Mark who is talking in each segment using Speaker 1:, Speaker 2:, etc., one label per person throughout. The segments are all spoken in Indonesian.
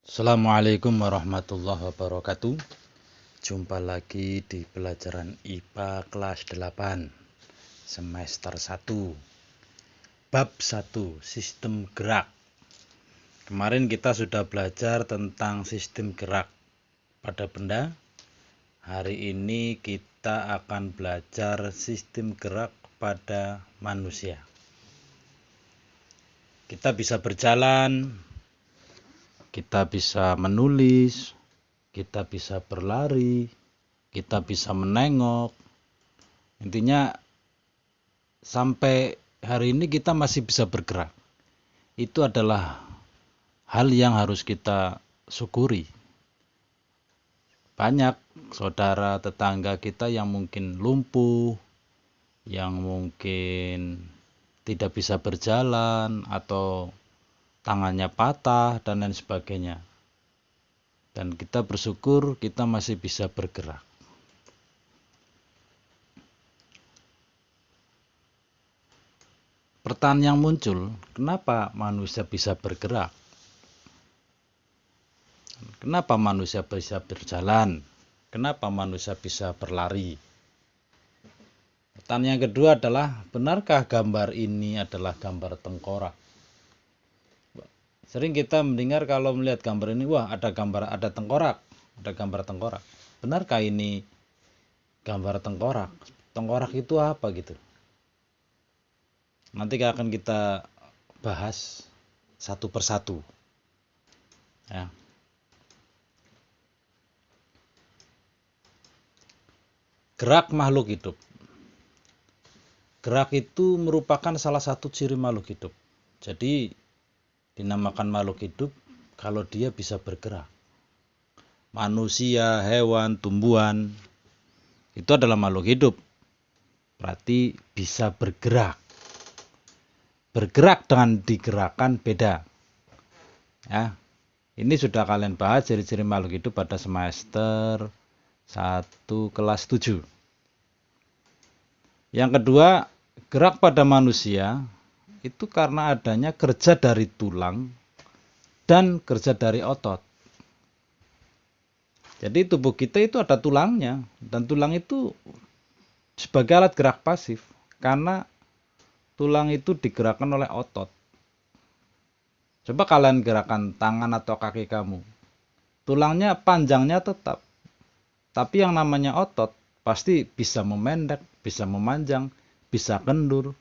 Speaker 1: Assalamualaikum warahmatullahi wabarakatuh. Jumpa lagi di pelajaran IPA kelas 8 semester 1 bab 1 sistem gerak. Kemarin kita sudah belajar tentang sistem gerak pada benda. Hari ini kita akan belajar sistem gerak pada manusia. Kita bisa berjalan, kita bisa menulis, kita bisa berlari, kita bisa menengok. Intinya sampai hari ini kita masih bisa bergerak. Itu adalah hal yang harus kita syukuri. Banyak saudara tetangga kita yang mungkin lumpuh, yang mungkin tidak bisa berjalan atau tangannya patah dan lain sebagainya. Dan kita bersyukur kita masih bisa bergerak. Pertanyaan yang muncul, kenapa manusia bisa bergerak? Kenapa manusia bisa berjalan? Kenapa manusia bisa berlari? Pertanyaan yang kedua adalah, benarkah gambar ini adalah gambar tengkorak? Sering kita mendengar kalau melihat gambar ini, wah ada tengkorak, ada gambar tengkorak. Benarkah ini gambar tengkorak? Tengkorak itu apa gitu? Nanti akan kita bahas satu persatu. Ya. Gerak makhluk hidup. Gerak itu merupakan salah satu ciri makhluk hidup. Jadi dinamakan makhluk hidup kalau dia bisa bergerak. Manusia, hewan, tumbuhan itu adalah makhluk hidup. Berarti bisa bergerak. Bergerak dengan digerakkan beda. Ya. Ini sudah kalian bahas ciri-ciri makhluk hidup pada semester 1 kelas 7. Yang kedua, gerak pada manusia itu karena adanya kerja dari tulang dan kerja dari otot. Jadi tubuh kita itu ada tulangnya, dan tulang itu sebagai alat gerak pasif karena tulang itu digerakkan oleh otot. Coba kalian gerakkan tangan atau kaki kamu. Tulangnya panjangnya tetap. Tapi yang namanya otot pasti bisa memendek, bisa memanjang, bisa kendur,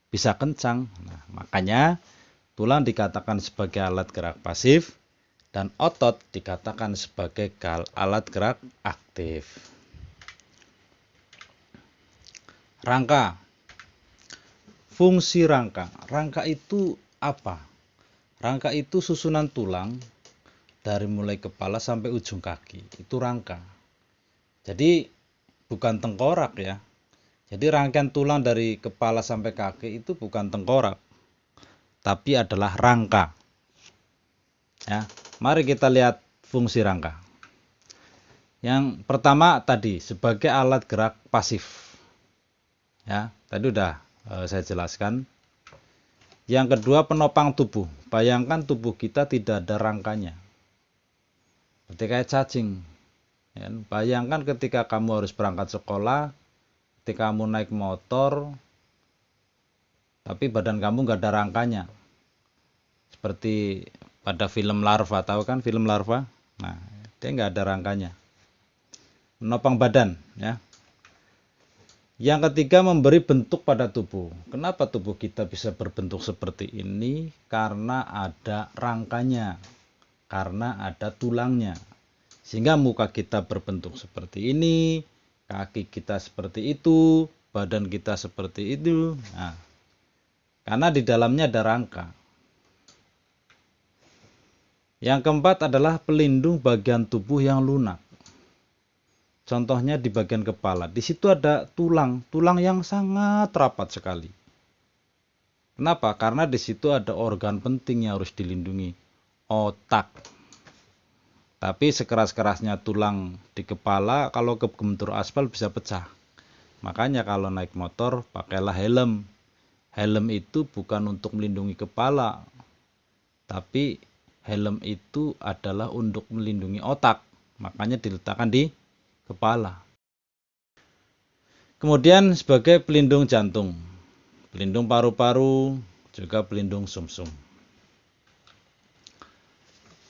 Speaker 1: bisa kencang. Nah, makanya tulang dikatakan sebagai alat gerak pasif dan otot dikatakan sebagai alat gerak aktif. Rangka. Fungsi rangka. Rangka itu apa? Rangka itu susunan tulang dari mulai kepala sampai ujung kaki. Itu rangka. Jadi bukan tengkorak ya. Jadi rangkaian tulang dari kepala sampai kaki itu bukan tengkorak, tapi adalah rangka. Ya, mari kita lihat fungsi rangka. Yang pertama tadi sebagai alat gerak pasif. Ya, tadi udah saya jelaskan. Yang kedua penopang tubuh. Bayangkan tubuh kita tidak ada rangkanya. Seperti kayak cacing. Ya, bayangkan ketika kamu harus berangkat sekolah, ketika kamu naik motor, tapi badan kamu nggak ada rangkanya. Seperti pada film larva, tahu kan film larva? Nah, dia nggak ada rangkanya. Menopang badan, ya. Yang ketiga memberi bentuk pada tubuh. Kenapa tubuh kita bisa berbentuk seperti ini? Karena ada rangkanya, karena ada tulangnya. Sehingga muka kita berbentuk seperti ini, kaki kita seperti itu, badan kita seperti itu. Nah, karena di dalamnya ada rangka. Yang keempat adalah pelindung bagian tubuh yang lunak. Contohnya di bagian kepala. Di situ ada tulang yang sangat rapat sekali. Kenapa? Karena di situ ada organ penting yang harus dilindungi, otak. Tapi sekeras-kerasnya tulang di kepala, kalau kebentur aspal bisa pecah. Makanya kalau naik motor, pakailah helm. Helm itu bukan untuk melindungi kepala, tapi helm itu adalah untuk melindungi otak, makanya diletakkan di kepala. Kemudian sebagai pelindung jantung, pelindung paru-paru, juga pelindung sumsum.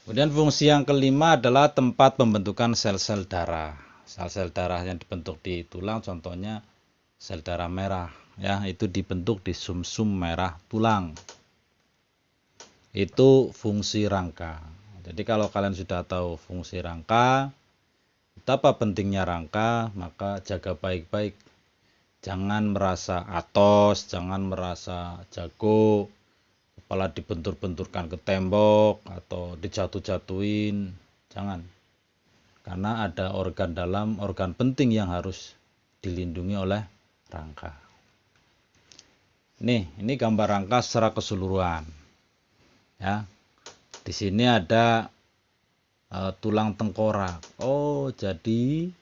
Speaker 1: Kemudian fungsi yang kelima adalah tempat pembentukan sel-sel darah. Sel-sel darah yang dibentuk di tulang contohnya sel darah merah, ya, itu dibentuk di sumsum merah tulang. Itu fungsi rangka. Jadi kalau kalian sudah tahu fungsi rangka, betapa pentingnya rangka, maka jaga baik-baik. Jangan merasa atos, jangan merasa jago, kepala dibentur-benturkan ke tembok atau dijatuh-jatuhin, jangan. Karena ada organ dalam, organ penting yang harus dilindungi oleh rangka. Ini gambar rangka secara keseluruhan. Ya. Di sini ada tulang tengkorak. Oh, jadi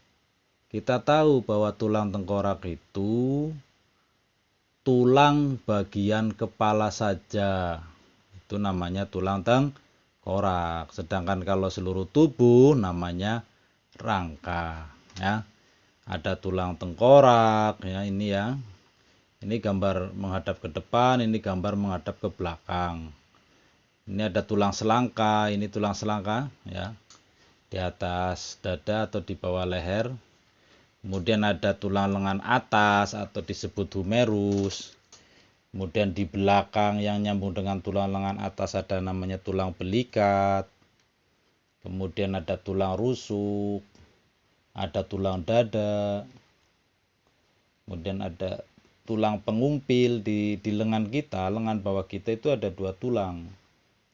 Speaker 1: kita tahu bahwa tulang tengkorak itu tulang bagian kepala saja. Itu namanya tulang tengkorak. Sedangkan kalau seluruh tubuh namanya rangka, ya. Ada tulang tengkorak, ya, ini ya. Ini gambar menghadap ke depan, ini gambar menghadap ke belakang. Ini ada tulang selangka, ini tulang selangka, ya. Di atas dada atau di bawah leher. Kemudian ada tulang lengan atas atau disebut humerus. Kemudian di belakang yang nyambung dengan tulang lengan atas ada namanya tulang belikat. Kemudian ada tulang rusuk, ada tulang dada. Kemudian ada tulang pengumpil di lengan kita, lengan bawah kita itu ada 2 tulang.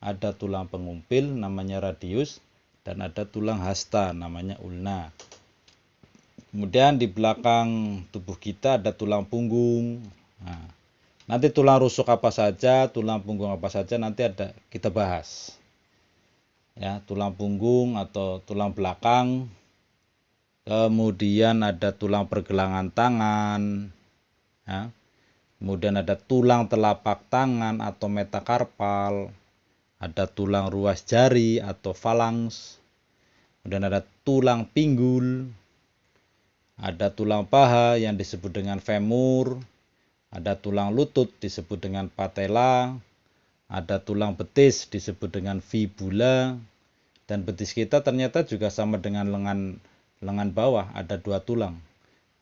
Speaker 1: Ada tulang pengumpil namanya radius dan ada tulang hasta namanya ulna. Kemudian di belakang tubuh kita ada tulang punggung. Nah, nanti tulang rusuk apa saja, tulang punggung apa saja nanti ada kita bahas. Ya, tulang punggung atau tulang belakang. Kemudian ada tulang pergelangan tangan. Ya. Kemudian ada tulang telapak tangan atau metakarpal. Ada tulang ruas jari atau falanks. Kemudian ada tulang pinggul. Ada tulang paha yang disebut dengan femur, ada tulang lutut disebut dengan patella, ada tulang betis disebut dengan fibula, dan betis kita ternyata juga sama dengan lengan bawah, ada 2 tulang.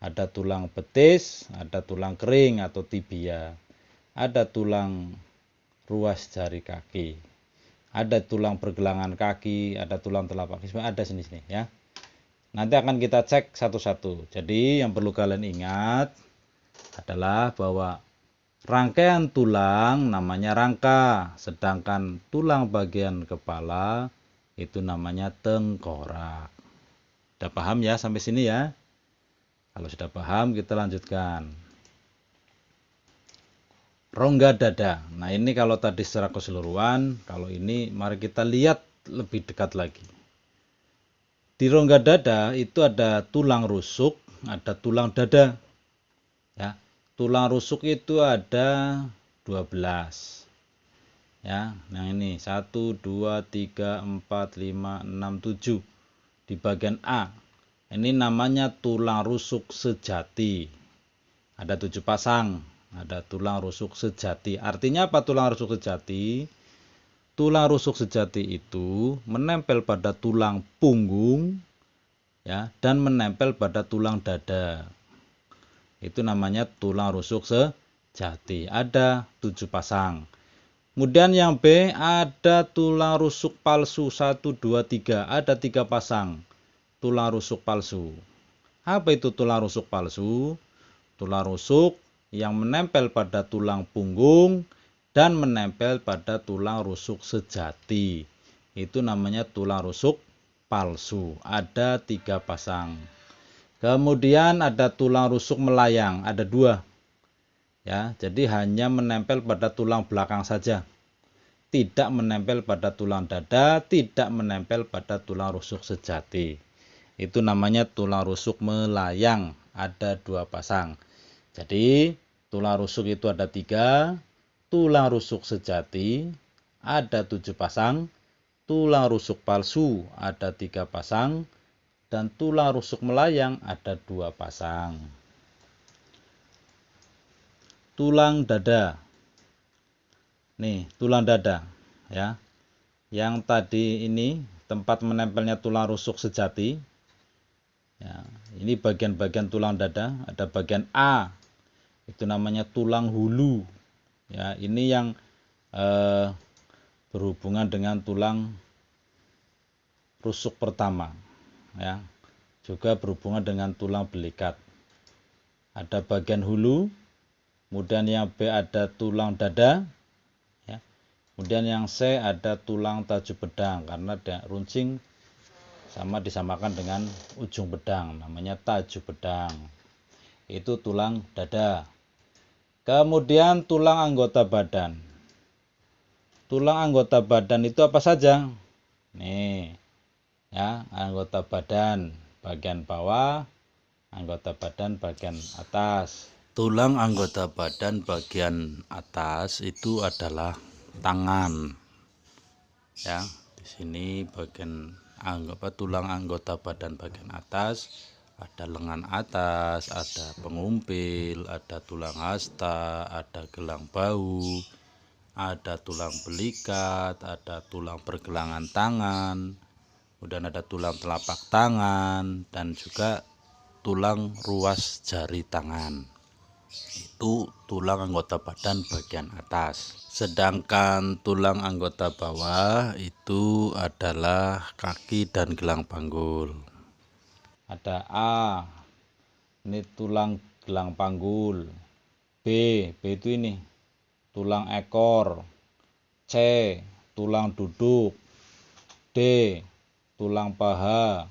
Speaker 1: Ada tulang betis, ada tulang kering atau tibia, ada tulang ruas jari kaki, ada tulang pergelangan kaki, ada tulang telapak kaki, ada sini-sini, ya. Nanti akan kita cek satu-satu. Jadi yang perlu kalian ingat adalah bahwa rangkaian tulang namanya rangka, sedangkan tulang bagian kepala itu namanya tengkorak. Sudah paham ya sampai sini ya? Kalau sudah paham kita lanjutkan. Rongga dada. Nah, ini kalau tadi secara keseluruhan, kalau ini mari kita lihat lebih dekat lagi. Di rongga dada itu ada tulang rusuk, ada tulang dada. Ya, tulang rusuk itu ada 12. Ya, yang ini 1 2 3 4 5 6 7 di bagian A. Ini namanya tulang rusuk sejati. Ada 7 pasang, ada tulang rusuk sejati. Artinya apa tulang rusuk sejati? Tulang rusuk sejati itu menempel pada tulang punggung, ya, dan menempel pada tulang dada. Itu namanya tulang rusuk sejati. Ada 7 pasang. Kemudian yang B ada tulang rusuk palsu 1 2 3. Ada 3 pasang tulang rusuk palsu. Apa itu tulang rusuk palsu? Tulang rusuk yang menempel pada tulang punggung dan menempel pada tulang rusuk sejati. Itu namanya tulang rusuk palsu. Ada 3 pasang. Kemudian ada tulang rusuk melayang. Ada 2. Ya, jadi hanya menempel pada tulang belakang saja. Tidak menempel pada tulang dada, tidak menempel pada tulang rusuk sejati. Itu namanya tulang rusuk melayang. Ada 2 pasang. Jadi tulang rusuk itu ada 3. Tulang rusuk sejati ada 7 pasang, tulang rusuk palsu ada 3 pasang, dan tulang rusuk melayang ada 2 pasang. Tulang dada. Nih, tulang dada ya. Yang tadi ini tempat menempelnya tulang rusuk sejati. Ya, ini bagian-bagian tulang dada, ada bagian A. Itu namanya tulang hulu. Ya, ini yang berhubungan dengan tulang rusuk pertama. Ya. Juga berhubungan dengan tulang belikat. Ada bagian hulu, kemudian yang B ada tulang dada, ya. Kemudian yang C ada tulang taju pedang, karena runcing sama disamakan dengan ujung pedang, namanya taju pedang. Itu tulang dada. Kemudian tulang anggota badan. Tulang anggota badan itu apa saja? Nih, ya, anggota badan bagian bawah, anggota badan bagian atas. Tulang anggota badan bagian atas itu adalah tangan. Ya, di sini bagian tulang anggota badan bagian atas ada lengan atas, ada pengumpil, ada tulang hasta, ada gelang bahu, ada tulang belikat, ada tulang pergelangan tangan, kemudian ada tulang telapak tangan, dan juga tulang ruas jari tangan. Itu tulang anggota badan bagian atas. Sedangkan tulang anggota bawah itu adalah kaki dan gelang panggul. Ada A, ini tulang gelang panggul. B itu ini tulang ekor. C, tulang duduk. D, tulang paha.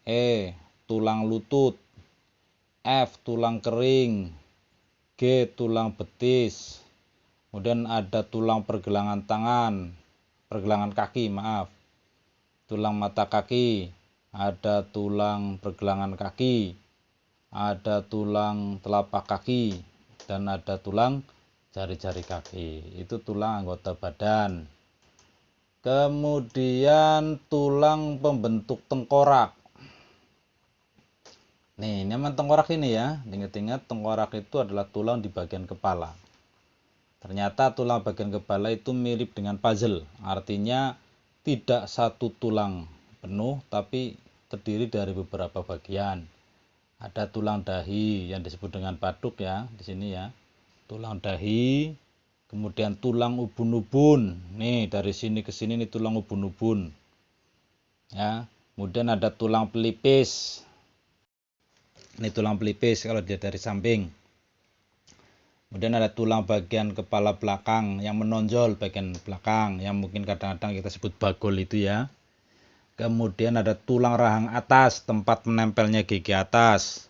Speaker 1: E, tulang lutut. F, tulang kering. G, tulang betis. Kemudian ada tulang pergelangan kaki, tulang mata kaki, ada tulang pergelangan kaki, ada tulang telapak kaki, dan ada tulang jari-jari kaki. Itu tulang anggota badan. Kemudian tulang pembentuk tengkorak. Nih, nyaman tengkorak ini ya. Ingat-ingat, tengkorak itu adalah tulang di bagian kepala. Ternyata tulang bagian kepala itu mirip dengan puzzle. Artinya tidak satu tulang penuh, tapi terdiri dari beberapa bagian. Ada tulang dahi yang disebut dengan paduk ya, di sini ya. Tulang dahi, kemudian tulang ubun-ubun. Nih, dari sini ke sini nih tulang ubun-ubun. Ya, kemudian ada tulang pelipis. Ini tulang pelipis kalau dia dari samping. Kemudian ada tulang bagian kepala belakang yang menonjol bagian belakang, yang mungkin kadang-kadang kita sebut bagol itu ya. Kemudian ada tulang rahang atas, tempat menempelnya gigi atas.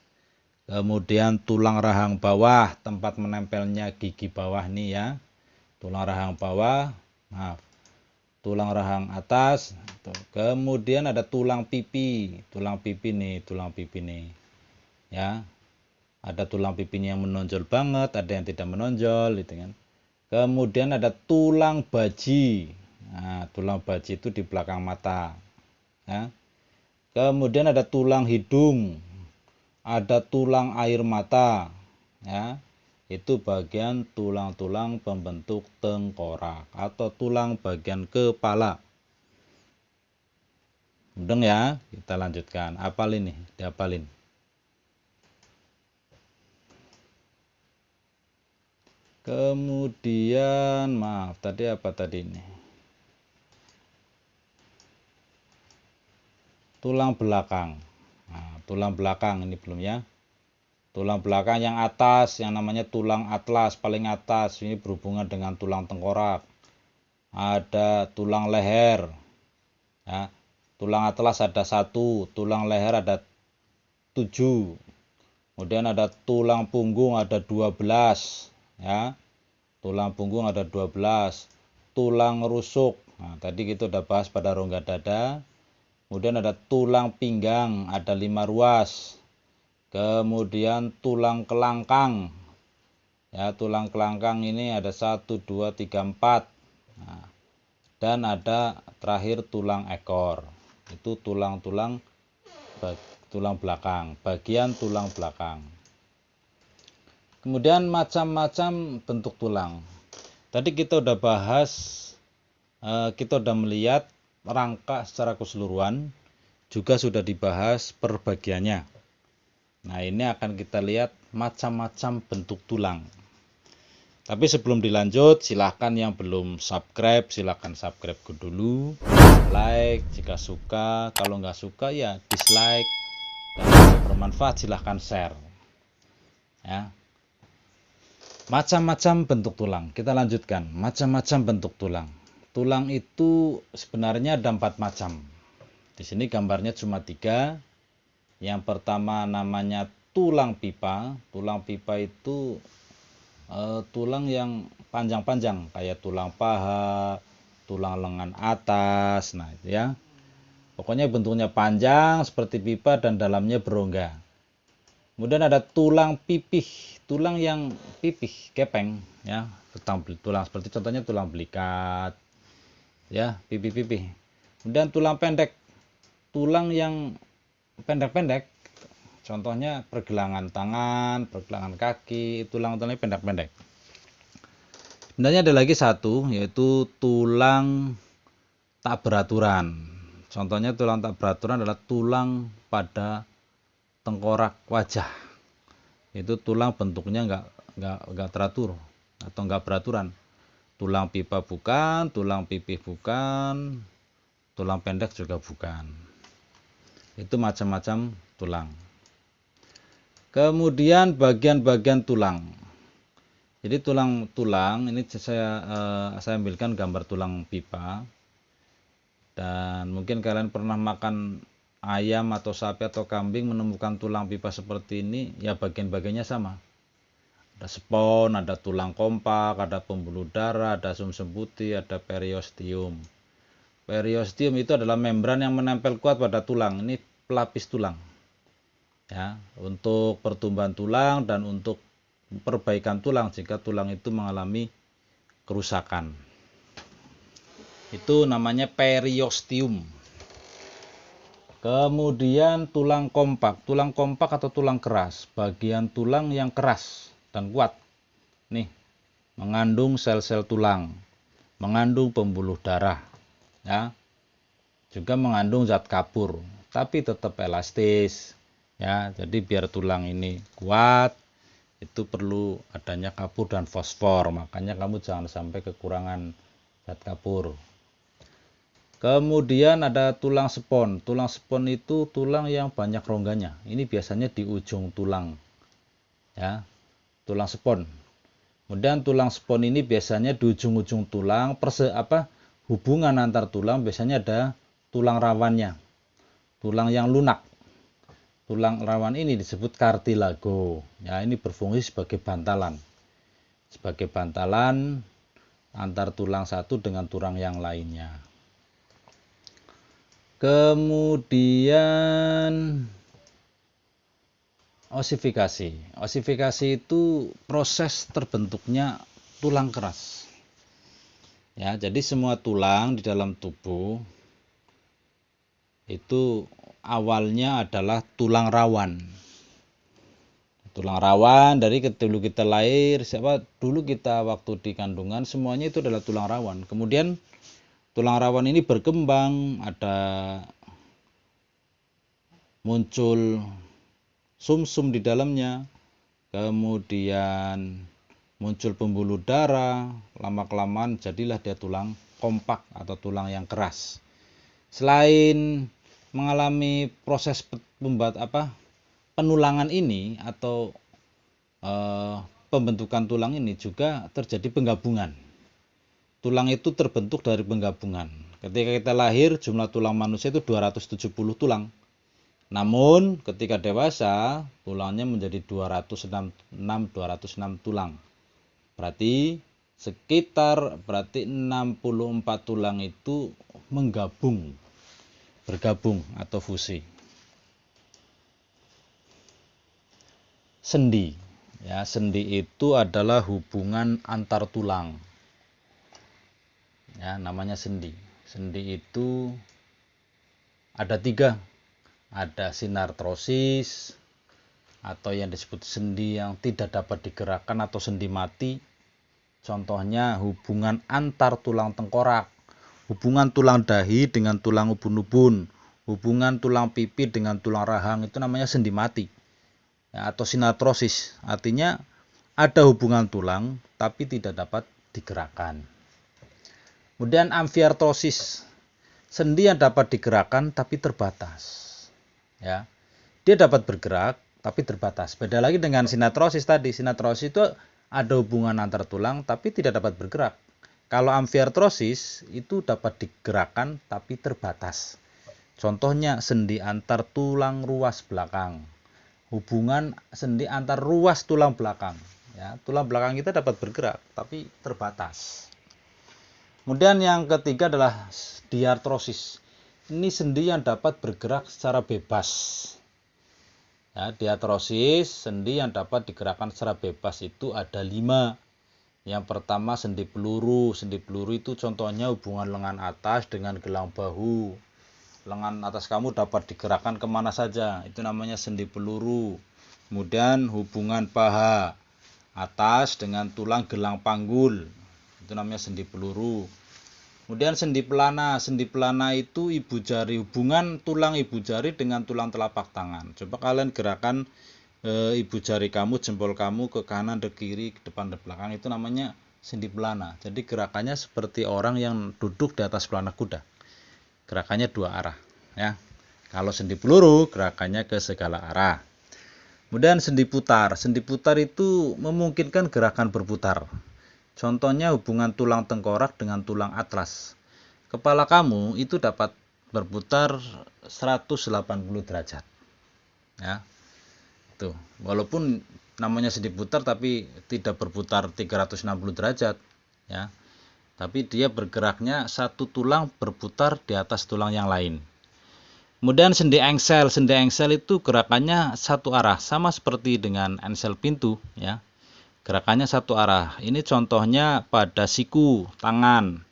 Speaker 1: Kemudian tulang rahang bawah, tempat menempelnya gigi bawah nih ya. Tulang rahang bawah, tulang rahang atas. Kemudian ada tulang pipi nih ya. Ada tulang pipinya yang menonjol banget, ada yang tidak menonjol gitu kan. Kemudian ada tulang baji. Nah, tulang baji itu di belakang mata ya. Kemudian ada tulang hidung, ada tulang air mata ya. Itu bagian tulang-tulang pembentuk tengkorak atau tulang bagian kepala. Mudeng ya, kita lanjutkan. Apalin nih, dihafalin. Kemudian, tadi apa tadi ini? Tulang belakang. Nah, tulang belakang ini belum ya. Tulang belakang yang atas, yang namanya tulang atlas, paling atas. Ini berhubungan dengan tulang tengkorak. Ada tulang leher. Ya. Tulang atlas ada 1, tulang leher ada 7. Kemudian ada tulang punggung ada 12. Ya, tulang punggung ada 12, tulang rusuk. Nah, tadi kita udah bahas pada rongga dada. Kemudian ada tulang pinggang ada 5 ruas. Kemudian tulang kelangkang. Ya, tulang kelangkang ini ada 1, 2, 3, 4. Nah, dan ada terakhir tulang ekor. Itu tulang belakang, bagian tulang belakang. Kemudian macam-macam bentuk tulang. Tadi kita udah bahas, kita udah melihat rangka secara keseluruhan, juga sudah dibahas per bagiannya. Nah, ini akan kita lihat macam-macam bentuk tulang. Tapi sebelum dilanjut, silahkan yang belum subscribe, silahkan subscribe dulu. Like jika suka, kalau nggak suka ya dislike. Dan kalau bermanfaat silahkan share. Ya. Macam-macam bentuk tulang. Kita lanjutkan. Macam-macam bentuk tulang. Tulang itu sebenarnya ada 4 macam. Di sini gambarnya cuma 3. Yang pertama namanya tulang pipa. Tulang pipa itu tulang yang panjang-panjang, kayak tulang paha, tulang lengan atas. Nah, itu ya. Pokoknya bentuknya panjang seperti pipa dan dalamnya berongga. Kemudian ada tulang pipih, tulang yang pipih, kepeng, ya, tulang seperti contohnya tulang belikat, ya, pipih-pipih. Kemudian tulang pendek, tulang yang pendek-pendek, contohnya pergelangan tangan, pergelangan kaki, tulang-tulangnya pendek-pendek. Sebenarnya ada lagi satu, yaitu tulang tak beraturan. Contohnya tulang tak beraturan adalah tulang pada tengkorak wajah. Itu tulang bentuknya nggak teratur atau nggak beraturan. Tulang pipa bukan, tulang pipih bukan, tulang pendek juga bukan. Itu macam-macam tulang. Kemudian bagian-bagian tulang. Jadi tulang ini saya ambilkan gambar tulang pipa. Dan mungkin kalian pernah makan ayam atau sapi atau kambing menemukan tulang pipa seperti ini, ya bagian-bagiannya sama. Ada spon, ada tulang kompak, ada pembuluh darah, ada sumsum putih, ada periosteum. Periosteum itu adalah membran yang menempel kuat pada tulang. Ini pelapis tulang. Ya, untuk pertumbuhan tulang dan untuk perbaikan tulang jika tulang itu mengalami kerusakan. Itu namanya periosteum. Kemudian tulang kompak. Tulang kompak atau tulang keras, bagian tulang yang keras dan kuat. Nih, mengandung sel-sel tulang, mengandung pembuluh darah, ya. Juga mengandung zat kapur, tapi tetap elastis, ya. Jadi biar tulang ini kuat, itu perlu adanya kapur dan fosfor. Makanya kamu jangan sampai kekurangan zat kapur. Kemudian ada tulang spon. Tulang spon itu tulang yang banyak rongganya. Ini biasanya di ujung tulang. Ya, tulang spon. Kemudian tulang spon ini biasanya di ujung-ujung tulang, hubungan antar tulang biasanya ada tulang rawannya. Tulang yang lunak. Tulang rawan ini disebut kartilago. Ya, ini berfungsi sebagai bantalan. Sebagai bantalan antar tulang satu dengan tulang yang lainnya. Kemudian osifikasi. Osifikasi itu proses terbentuknya tulang keras. Ya, jadi semua tulang di dalam tubuh itu awalnya adalah tulang rawan. Tulang rawan dari dulu kita lahir, dulu kita waktu di kandungan semuanya itu adalah tulang rawan. Kemudian tulang rawan ini berkembang, ada muncul sumsum di dalamnya, kemudian muncul pembuluh darah, lama-kelamaan jadilah dia tulang kompak atau tulang yang keras. Selain mengalami proses penulangan ini atau pembentukan tulang ini juga terjadi penggabungan. Tulang itu terbentuk dari penggabungan. Ketika kita lahir, jumlah tulang manusia itu 270 tulang. Namun ketika dewasa, tulangnya menjadi 206 tulang. Berarti 64 tulang itu bergabung atau fusi. Sendi. Ya, sendi itu adalah hubungan antar tulang. Ya, namanya sendi. Sendi itu ada 3. Ada sinartrosis atau yang disebut sendi yang tidak dapat digerakkan atau sendi mati. Contohnya hubungan antar tulang tengkorak, hubungan tulang dahi dengan tulang ubun-ubun, hubungan tulang pipi dengan tulang rahang, itu namanya sendi mati. Ya, atau sinartrosis, artinya ada hubungan tulang tapi tidak dapat digerakkan. Kemudian amfiartrosis, sendi yang dapat digerakkan tapi terbatas. Ya, dia dapat bergerak tapi terbatas. Beda lagi dengan sinartrosis tadi. Sinartrosis itu ada hubungan antar tulang tapi tidak dapat bergerak. Kalau amfiartrosis itu dapat digerakkan tapi terbatas. Contohnya sendi antar tulang ruas belakang. Hubungan sendi antar ruas tulang belakang. Ya, tulang belakang kita dapat bergerak tapi terbatas. Kemudian yang ketiga adalah diartrosis. Ini sendi yang dapat bergerak secara bebas. Ya, diartrosis, sendi yang dapat digerakkan secara bebas itu ada 5. Yang pertama sendi peluru. Sendi peluru itu contohnya hubungan lengan atas dengan gelang bahu. Lengan atas kamu dapat digerakkan kemana saja. Itu namanya sendi peluru. Kemudian hubungan paha atas dengan tulang gelang panggul. Itu namanya sendi peluru. Kemudian sendi pelana. Sendi pelana itu ibu jari, hubungan tulang ibu jari dengan tulang telapak tangan. Coba kalian gerakan ibu jari kamu, jempol kamu ke kanan, ke kiri, ke depan, ke belakang. Itu namanya sendi pelana. Jadi gerakannya seperti orang yang duduk di atas pelana kuda. Gerakannya 2 arah. Ya. Kalau sendi peluru, gerakannya ke segala arah. Kemudian sendi putar. Sendi putar itu memungkinkan gerakan berputar. Contohnya hubungan tulang tengkorak dengan tulang atlas. Kepala kamu itu dapat berputar 180 derajat. Ya. Tuh, walaupun namanya sendi putar tapi tidak berputar 360 derajat, ya. Tapi dia bergeraknya satu tulang berputar di atas tulang yang lain. Kemudian sendi engsel. Sendi engsel itu gerakannya satu arah, sama seperti dengan engsel pintu, ya. Gerakannya satu arah. Ini contohnya pada siku, tangan.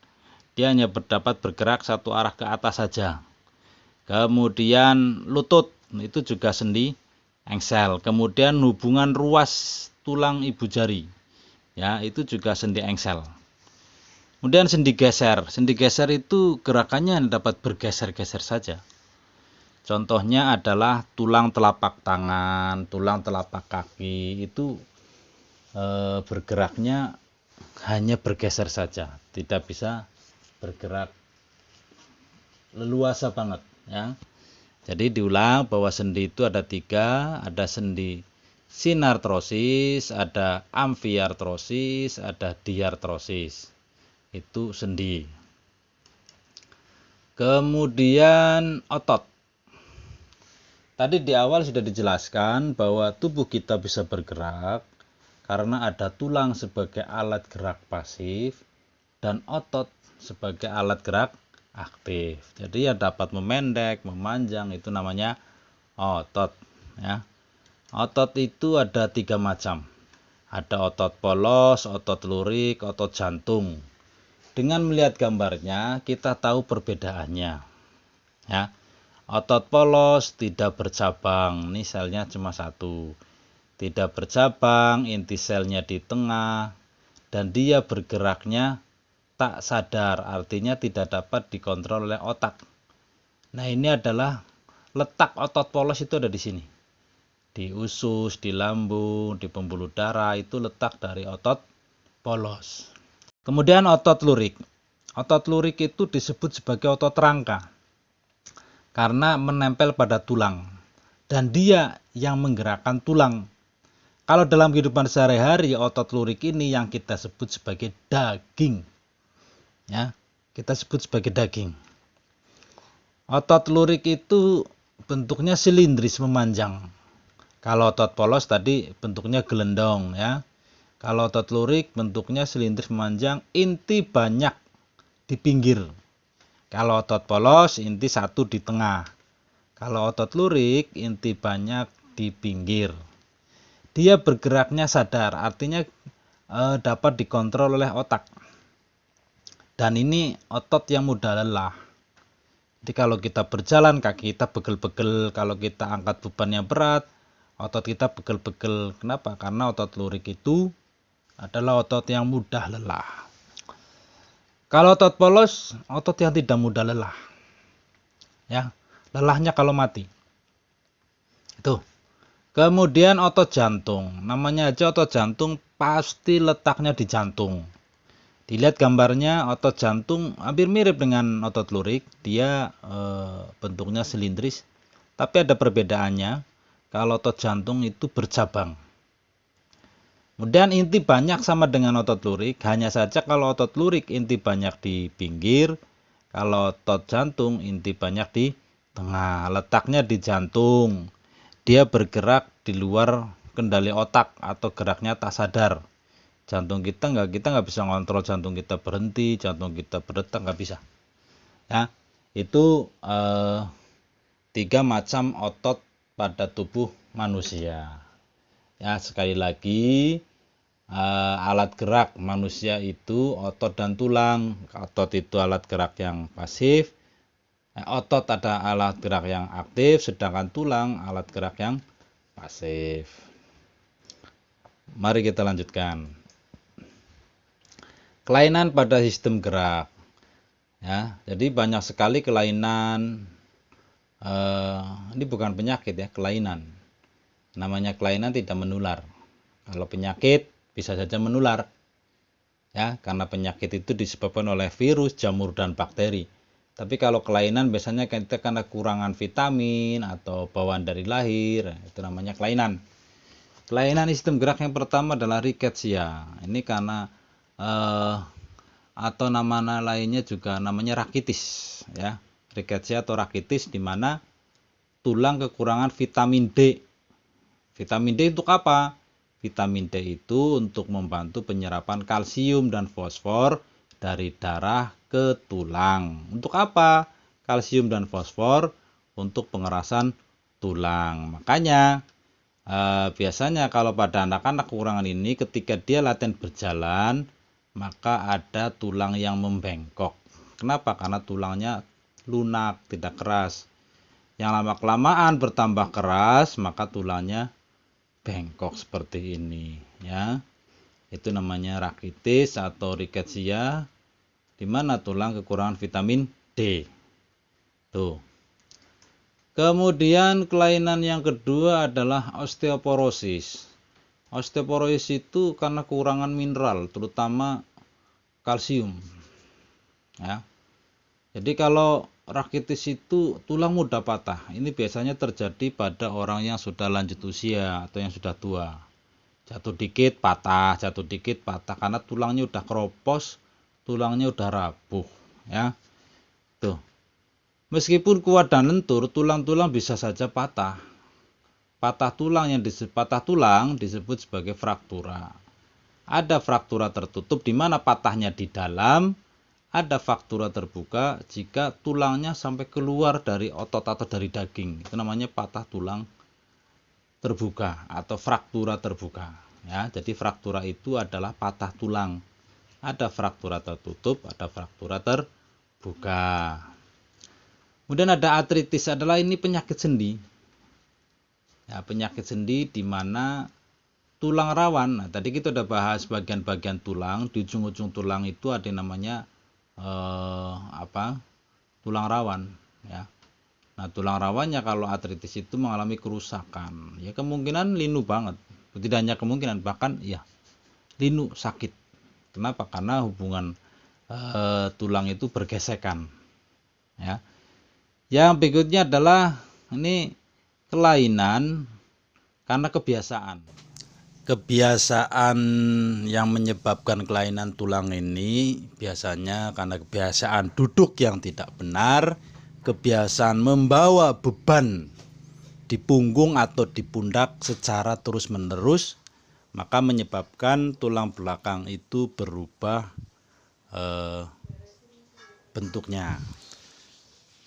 Speaker 1: Dia hanya dapat bergerak satu arah ke atas saja. Kemudian lutut, itu juga sendi engsel. Kemudian hubungan ruas tulang ibu jari. Ya, itu juga sendi engsel. Kemudian sendi geser. Sendi geser itu gerakannya dapat bergeser-geser saja. Contohnya adalah tulang telapak tangan, tulang telapak kaki, itu bergeraknya hanya bergeser saja, tidak bisa bergerak leluasa banget, ya. Jadi diulang bahwa sendi itu ada 3, ada sendi sinartrosis, ada amfiartrosis, ada diartrosis. Itu sendi. Kemudian otot. Tadi di awal sudah dijelaskan bahwa tubuh kita bisa bergerak karena ada tulang sebagai alat gerak pasif dan otot sebagai alat gerak aktif. Jadi ya dapat memendek, memanjang, itu namanya otot, ya. Otot itu ada 3 macam. Ada otot polos, otot lurik, otot jantung. Dengan melihat gambarnya kita tahu perbedaannya, ya. Otot polos tidak bercabang, ini selnya cuma 1. Tidak bercabang, inti selnya di tengah, dan dia bergeraknya tak sadar, artinya tidak dapat dikontrol oleh otak. Nah, ini adalah letak otot polos, itu ada di sini. Di usus, di lambung, di pembuluh darah, itu letak dari otot polos. Kemudian otot lurik. Otot lurik itu disebut sebagai otot rangka karena menempel pada tulang dan dia yang menggerakkan tulang. Kalau dalam kehidupan sehari-hari, otot lurik ini yang kita sebut sebagai daging. Ya, kita sebut sebagai daging. Otot lurik itu bentuknya silindris memanjang. Kalau otot polos tadi bentuknya gelendong, ya. Kalau otot lurik bentuknya silindris memanjang, inti banyak di pinggir. Kalau otot polos inti 1 di tengah. Kalau otot lurik inti banyak di pinggir. Dia bergeraknya sadar, artinya dapat dikontrol oleh otak. Dan ini otot yang mudah lelah. Jadi kalau kita berjalan kaki kita pegel-pegel, kalau kita angkat beban yang berat otot kita pegel-pegel. Kenapa? Karena otot lurik itu adalah otot yang mudah lelah. Kalau otot polos, otot yang tidak mudah lelah. Ya, lelahnya kalau mati. Itu. Kemudian otot jantung. Namanya aja otot jantung, pasti letaknya di jantung. Dilihat gambarnya, otot jantung hampir mirip dengan otot lurik. Dia bentuknya silindris, tapi ada perbedaannya. Kalau otot jantung itu bercabang. Kemudian inti banyak sama dengan otot lurik, hanya saja kalau otot lurik inti banyak di pinggir, kalau otot jantung inti banyak di tengah. Letaknya di jantung. Dia bergerak di luar kendali otak atau geraknya tak sadar. Jantung kita nggak bisa ngontrol jantung kita berhenti, jantung kita berdetak, nggak bisa. Ya, itu 3 macam otot pada tubuh manusia. Ya, sekali lagi alat gerak manusia itu otot dan tulang. Otot itu alat gerak yang pasif. Otot ada alat gerak yang aktif, sedangkan tulang alat gerak yang pasif. Mari kita lanjutkan. Kelainan pada sistem gerak. Ya, jadi banyak sekali kelainan. Ini bukan penyakit ya, kelainan. Namanya kelainan tidak menular. Kalau penyakit bisa saja menular. Ya, karena penyakit itu disebabkan oleh virus, jamur dan bakteri. Tapi kalau kelainan biasanya kita karena kurangan vitamin atau bawaan dari lahir, itu namanya kelainan. Kelainan sistem gerak yang pertama adalah rickettsia. Ini karena atau nama lainnya juga namanya rakitis, ya. Rickettsia atau rakitis, di mana tulang kekurangan vitamin D. Vitamin D untuk apa? Vitamin D itu untuk membantu penyerapan kalsium dan fosfor dari darah ke tulang. Untuk apa? Kalsium dan fosfor untuk pengerasan tulang. Makanya biasanya kalau pada anak-anak kekurangan ini, ketika dia latihan berjalan, maka ada tulang yang membengkok. Kenapa? Karena tulangnya lunak, tidak keras. Yang lama-kelamaan bertambah keras, maka tulangnya bengkok seperti ini, ya. Itu namanya rakitis atau rickettsia, di mana tulang kekurangan vitamin D. Tuh. Kemudian kelainan yang kedua adalah osteoporosis. Osteoporosis itu karena kekurangan mineral, terutama kalsium. Ya. Jadi kalau rakitis itu tulang mudah patah. Ini biasanya terjadi pada orang yang sudah lanjut usia atau yang sudah tua. Jatuh dikit patah, karena tulangnya udah keropos, tulangnya udah rapuh, ya. Tuh. Meskipun kuat dan lentur, tulang-tulang bisa saja patah. Patah tulang disebut sebagai fraktura. Ada fraktura tertutup di mana patahnya di dalam, ada fraktura terbuka jika tulangnya sampai keluar dari otot atau dari daging. Itu namanya patah tulang terbuka atau fraktura terbuka. Ya, jadi fraktura itu adalah patah tulang. Ada fraktura tertutup, ada fraktura terbuka. Kemudian ada artritis, adalah ini penyakit sendi. Ya, penyakit sendi di mana tulang rawan. Nah, tadi kita udah bahas bagian-bagian tulang. Di ujung-ujung tulang itu ada yang namanya tulang rawan, ya. Nah, tulang rawannya kalau artritis itu mengalami kerusakan, ya kemungkinan linu banget. Tidak hanya kemungkinan, bahkan ya linu sakit. Kenapa? Karena hubungan tulang itu bergesekan, ya. Yang berikutnya adalah ini kelainan karena kebiasaan. Kebiasaan yang menyebabkan kelainan tulang ini biasanya karena kebiasaan duduk yang tidak benar, kebiasaan membawa beban di punggung atau di pundak secara terus-menerus, maka menyebabkan tulang belakang itu berubah bentuknya.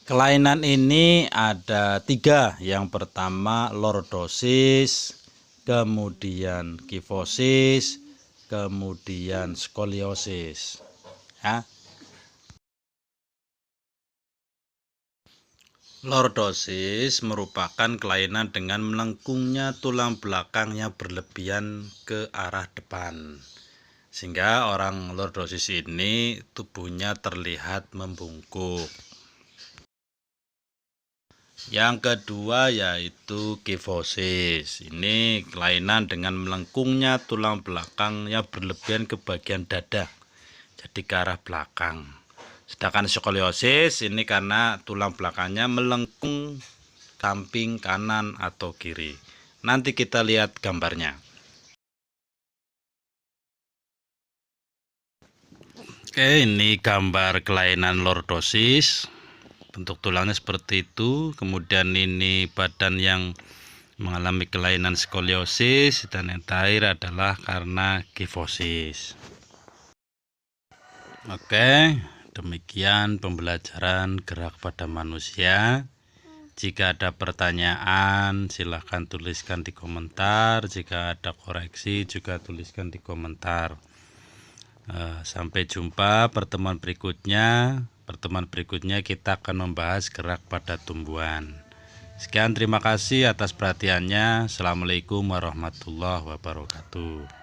Speaker 1: Kelainan ini ada 3. Yang pertama lordosis, kemudian kifosis, kemudian skoliosis. Ya. Lordosis merupakan kelainan dengan melengkungnya tulang belakang yang berlebihan ke arah depan. Sehingga orang lordosis ini tubuhnya terlihat membungkuk. Yang kedua yaitu kifosis. Ini kelainan dengan melengkungnya tulang belakang yang berlebihan ke bagian dada, jadi ke arah belakang. Sedangkan skoliosis ini karena tulang belakangnya melengkung samping kanan atau kiri. Nanti kita lihat gambarnya. Oke, ini gambar kelainan lordosis. Bentuk tulangnya seperti itu. Kemudian ini badan yang mengalami kelainan skoliosis, dan yang terakhir adalah karena kifosis. Oke, demikian pembelajaran gerak pada manusia. Jika ada pertanyaan silahkan tuliskan di komentar. Jika ada koreksi juga tuliskan di komentar. Sampai jumpa pertemuan berikutnya. Pertemuan berikutnya kita akan membahas gerak pada tumbuhan. Sekian, terima kasih atas perhatiannya. Assalamualaikum warahmatullahi wabarakatuh.